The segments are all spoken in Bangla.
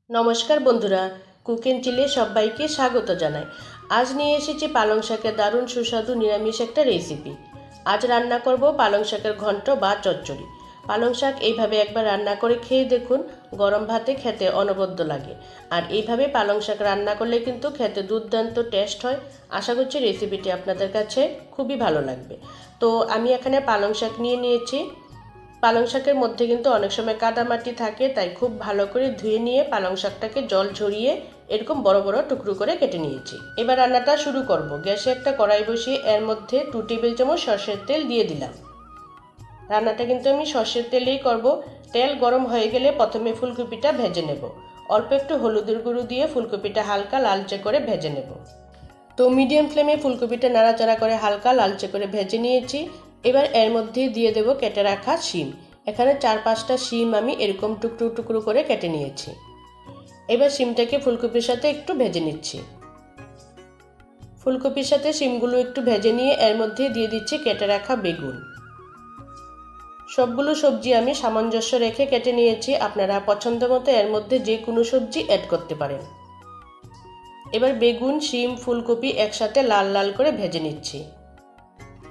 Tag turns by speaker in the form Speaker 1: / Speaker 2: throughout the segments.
Speaker 1: নমস্কার বন্ধুরা, কুক এন্ড চিলে সবাইকে স্বাগত জানাই। আজ নিয়ে এসেছি পালং শাকের দারুণ সুস্বাদু নিরামিষ একটা রেসিপি। আজ রান্না করব পালং শাকের ঘন্ট বা চচ্চড়ি। পালং শাক এইভাবে একবার রান্না করে খেয়ে দেখুন, গরম ভাতে খেতে অনবদ্য লাগে। আর এইভাবে পালং শাক রান্না করলে কিন্তু খেতে দুর্দান্ত টেস্ট হয়। আশা করছি রেসিপিটি আপনাদের কাছে খুবই ভালো লাগবে। তো আমি এখানে পালং শাক নিয়েছি। পালং শাকের মধ্যে কিন্তু অনেক সময় কাদামাটি থাকে, তাই খুব ভালো করে ধুয়ে নিয়ে পালং শাকটাকে জল ঝরিয়ে এরকম বড় বড় টুকরো করে কেটে নিয়েছি। এবার রান্নাটা শুরু করব। গ্যাসে একটা কড়াই বসিয়ে এর মধ্যে 2 টেবিল চামচ সরষের তেল দিয়ে দিলাম। রান্নাটা কিন্তু আমি সরষের তেলেই করব। তেল গরম হয়ে গেলে প্রথমে ফুলকপিটা ভেজে নেব। অল্প একটু হলুদের গুঁড়ো দিয়ে ফুলকপিটা হালকা লালচে করে ভেজে নেব। তো মিডিয়াম ফ্লেমে ফুলকপিটা নাড়াচাড়া করে হালকা লালচে করে ভেজে নিয়েছি। এবার এর মধ্যে দিয়ে দেব কেটে রাখা শিম। এখানে 4-5টা শিম আমি এরকম টুকরো টুকরো করে কেটে নিয়েছি। এবার শিমটাকে ফুলকপির সাথে একটু ভেজে নিচ্ছি। ফুলকপির সাথে শিমগুলো একটু ভেজে নিয়ে এর মধ্যে দিয়ে দিচ্ছি কেটে রাখা বেগুন। সবগুলো সবজি আমি সামঞ্জস্য রেখে কেটে নিয়েছি। আপনারা পছন্দ মতো এর মধ্যে যে কোনো সবজি অ্যাড করতে পারেন। এবার বেগুন, শিম, ফুলকপি একসাথে লাল লাল করে ভেজে নিচ্ছি।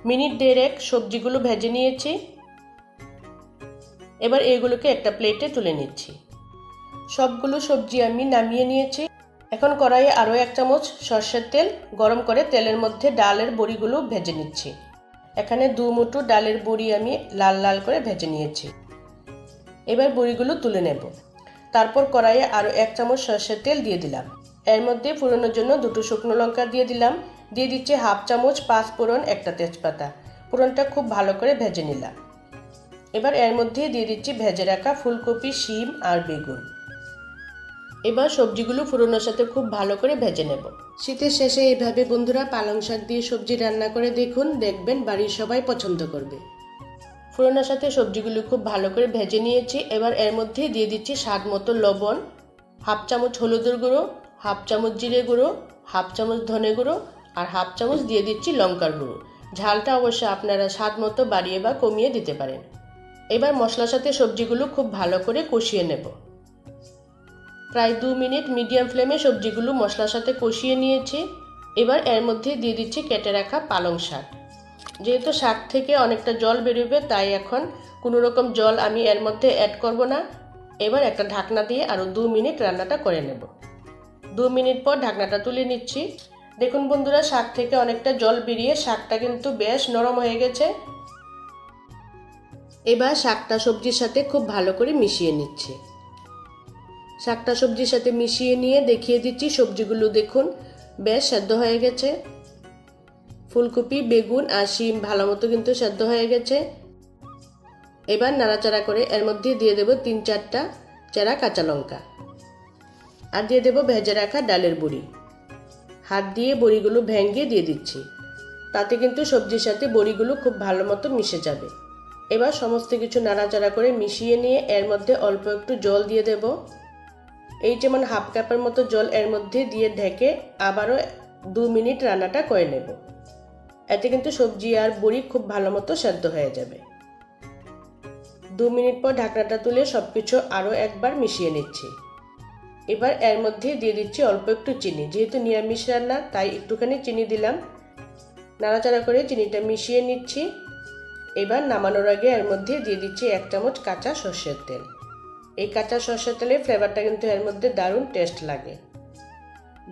Speaker 1: মিনিট দেড়েক সবজিগুলো ভেজে নিয়েছি। এবার এগুলোকে একটা প্লেটে তুলে নিচ্ছি। সবগুলো সবজি আমি নামিয়ে নিয়েছি। এখন কড়াইয়ে আরও 1 চামচ সরষের তেল গরম করে তেলের মধ্যে ডালের বড়িগুলো ভেজে নিচ্ছি। এখানে 2 মুঠো ডালের বড়ি আমি লাল লাল করে ভেজে নিয়েছি। এবার বড়িগুলো তুলে নেব। তারপর কড়াইয়ে আরও 1 চামচ সরষের তেল দিয়ে দিলাম। এর মধ্যে ফোড়নের জন্য 2টো শুকনো লঙ্কা দিয়ে দিলাম। দিয়ে দিচ্ছি 1/2 চামচ পাঁচফোড়ন, একটা তেজপাতা। ফোড়নটা খুব ভালো করে ভেজে নিলাম। এবার এর মধ্যে দিয়ে দিচ্ছি ভেজে রাখা ফুলকপি, শিম আর বেগুন। এবার সবজিগুলো ফোড়নের সাথে খুব ভালো করে ভেজে নেব। শীতের শেষে এইভাবে বন্ধুরা পালং শাক দিয়ে সবজি রান্না করে দেখুন, দেখবেন বাড়ির সবাই পছন্দ করবে। ফোড়নের সাথে সবজিগুলো খুব ভালো করে ভেজে নিয়েছি। এবার এর মধ্যে দিয়ে দিচ্ছি স্বাদ মতো লবণ, 1/2 চামচ হলুদের গুঁড়ো, 1/2 চামচ জিরে গুঁড়ো, 1/2 চামচ ধনে গুঁড়ো আর 1/2 চামচ দিয়ে দিচ্ছি লঙ্কার গুঁড়ো। ঝালটা অবশ্য আপনারা স্বাদ মতো বাড়িয়ে বা কমিয়ে দিতে পারেন। এবার মশলার সাথে সবজিগুলো খুব ভালো করে কষিয়ে নেব। প্রায় 2 মিনিট মিডিয়াম ফ্লেমে সবজিগুলো মশলার সাথে কষিয়ে নিয়েছি। এবার এর মধ্যে দিয়ে দিচ্ছি কেটে রাখা পালং শাক। যেহেতু শাক থেকে অনেকটা জল বেরোবে, তাই এখন কোনো রকম জল আমি এর মধ্যে অ্যাড করব না। এবার একটা ঢাকনা দিয়ে আরও 2 মিনিট রান্নাটা করে নেব। 2 মিনিট পর ঢাকনাটা তুলে নিচ্ছি। দেখুন বন্ধুরা, শাক থেকে অনেকটা জল বেরিয়ে শাকটা কিন্তু বেশ নরম হয়ে গেছে। এবার শাকটা সবজির সাথে খুব ভালো করে মিশিয়ে নিচ্ছি। শাকটা সবজির সাথে মিশিয়ে নিয়ে দেখিয়ে দিচ্ছি সবজিগুলো দেখুন বেশ সেদ্ধ হয়ে গেছে। ফুলকপি, বেগুন আর শিম ভালো মতো কিন্তু সেদ্ধ হয়ে গেছে। এবার নাড়াচাড়া করে এর মধ্যে দিয়ে দেব 3-4টা চেরা কাঁচা লঙ্কা আর দিয়ে দেব ভেজে রাখা ডালের বড়ি। হাত দিয়ে বড়িগুলো ভেঙে দিয়ে দিচ্ছি। তাতে কিন্তু সবজির সাথে বড়িগুলো খুব ভালো মতো মিশে যাবে। এবার সমস্ত কিছু নাড়াচাড়া করে মিশিয়ে নিয়ে এর মধ্যে অল্প একটু জল দিয়ে দেব। এই যেমন 1/2 কাপের মতো জল এর মধ্যে দিয়ে ঢেকে আবারও 2 মিনিট রান্নাটা করে নেব। এতে কিন্তু সবজি আর বড়ি খুব ভালো মতো সেদ্ধ হয়ে যাবে। 2 মিনিট পর ঢাকনাটা তুলে সবকিছু আরও একবার মিশিয়ে নিচ্ছি। এবার এর মধ্যে দিয়ে দিচ্ছি অল্প একটু চিনি। যেহেতু নিরামিষ রান্না তাই একটুখানি চিনি দিলাম। নাড়াচাড়া করে চিনিটা মিশিয়ে নিচ্ছি। এবার নামানোর আগে এর মধ্যে দিয়ে দিচ্ছি 1 চামচ কাঁচা সরষের তেল। এই কাঁচা সরষের তেলের ফ্লেভারটা কিন্তু এর মধ্যে দারুণ টেস্ট লাগে।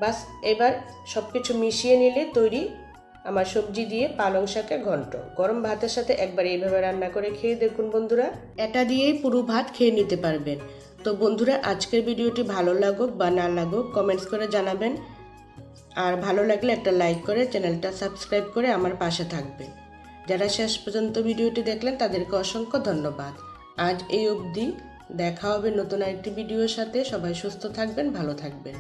Speaker 1: বাস, এবার সব কিছু মিশিয়ে নিলে তৈরি আমার সবজি দিয়ে পালং শাকের ঘন্ট। গরম ভাতের সাথে একবার এইভাবে রান্না করে খেয়ে দেখুন বন্ধুরা, এটা দিয়েই পুরো ভাত খেয়ে নিতে পারবেন। তো বন্ধুরা, আজকের ভিডিওটি ভালো লাগুক বা না লাগুক কমেন্টস করে জানাবেন। আর ভালো লাগলে একটা লাইক করে চ্যানেলটা সাবস্ক্রাইব করে আমার পাশে থাকবেন। যারা শেষ পর্যন্ত ভিডিওটি দেখলেন তাদেরকে অসংখ্য ধন্যবাদ। আজ এই অবধি, দেখা হবে নতুন আরেকটি ভিডিওর সাথে। সবাই সুস্থ থাকবেন, ভালো থাকবেন।